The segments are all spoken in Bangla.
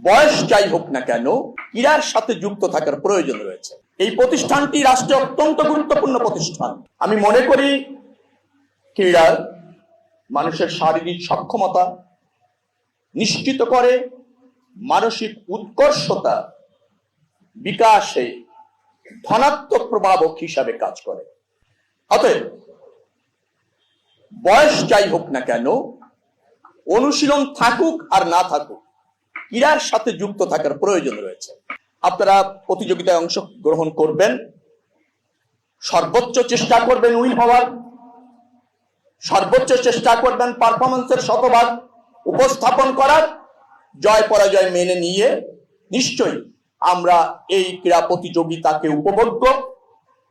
বয়স যাই হোক না কেন ক্রীড়ার সাথে যুক্ত থাকার প্রয়োজন রয়েছে। এই প্রতিষ্ঠানটি রাষ্ট্রে অত্যন্ত গুরুত্বপূর্ণ প্রতিষ্ঠান। আমি মনে করি ক্রীড়া মানুষের শারীরিক সক্ষমতা নিশ্চিত করে, মানসিক উৎকর্ষতা বিকাশে ধনাত্মক প্রভাবক হিসাবে কাজ করে। অতএব বয়স যাই হোক না কেন, অনুশীলন থাকুক আর না থাকুক, ক্রীড়ার সাথে যুক্ত থাকার প্রয়োজন রয়েছে। আপনারা প্রতিযোগিতায় অংশগ্রহণ করবেন, সর্বোচ্চ চেষ্টা করবেন উইন হওয়ার, সর্বোচ্চ চেষ্টা করবেন পারফরমেন্সের শতভাগ উপস্থাপন করার। জয় পরাজয় মেনে নিয়ে নিশ্চয়ই আমরা এই ক্রীড়া প্রতিযোগিতাকে উপভোগ্য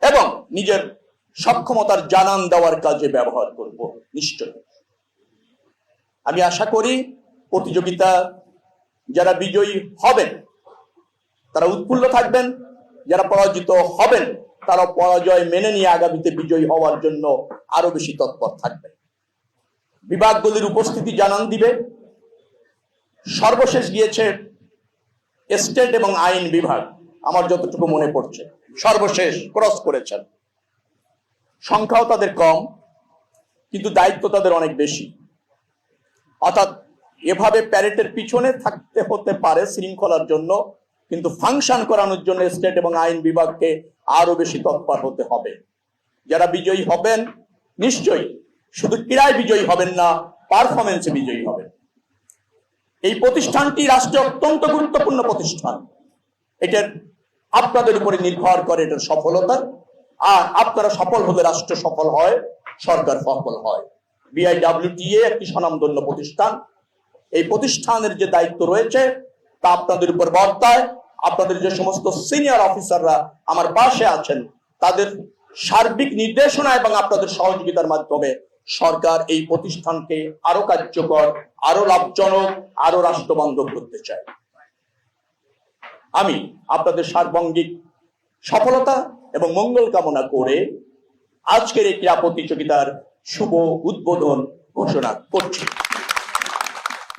এবং নিজের সক্ষমতার জানান দেওয়ার কাজে ব্যবহার করব নিশ্চয়ই। আমি আশা করি প্রতিযোগিতা যারা বিজয়ী হবেন তারা উৎফুল্ল থাকবেন, যারা পরাজিত হবেন তারা পরাজয় মেনে নিয়ে আগামীতে বিজয়ী হওয়ার জন্য আরো বেশি তৎপর থাকবেন। বিভাগগুলির উপস্থিতি জানান দিবে। সর্বশেষ গিয়েছে স্টেট এবং আইন বিভাগ, আমার যতটুকু মনে পড়ছে সর্বশেষ ক্রস করেছেন। সংখ্যাও তাদের কম, কিন্তু দায়িত্ব তাদের অনেক বেশি। অর্থাৎ এভাবে প্যারেডের পিছনে থাকতে হতে পারে শৃঙ্খলার জন্য, কিন্তু ফাংশন করানোর জন্য স্টেট এবং আইন বিভাগকে আরো বেশি তৎপর হতে হবে। যারা বিজয়ী হবেন নিশ্চয়ই শুধু ক্রীড়ায় বিজয়ী হবেন না, পারফরমেন্সে বিজয়ী হবেন। এই প্রতিষ্ঠানটি রাষ্ট্রে অত্যন্ত গুরুত্বপূর্ণ প্রতিষ্ঠান। এটার আপনাদের উপরে নির্ভর করে এটার সফলতা, আর আপনারা সফল হলে রাষ্ট্র সফল হয়, সরকার সফল হয়। BIWTA একটি স্বনামধন্য প্রতিষ্ঠান। এই প্রতিষ্ঠানের যে দায়িত্ব রয়েছে তা আপনাদের উপর বর্তায়। আপনাদের যে সমস্ত সিনিয়র অফিসাররা আমার পাশে আছেন তাদের সার্বিক নির্দেশনা এবং আপনাদের সহযোগিতার মাধ্যমে সরকার এই প্রতিষ্ঠানকে আরো কার্যকর, আরো লাভজনক, আরো রাষ্ট্রবান্ধব করতে চায়। আমি আপনাদের সার্বঙ্গিক সফলতা এবং মঙ্গল কামনা করে আজকের এই ক্রীড়া প্রতিযোগিতার শুভ উদ্বোধন ঘোষণা করছি।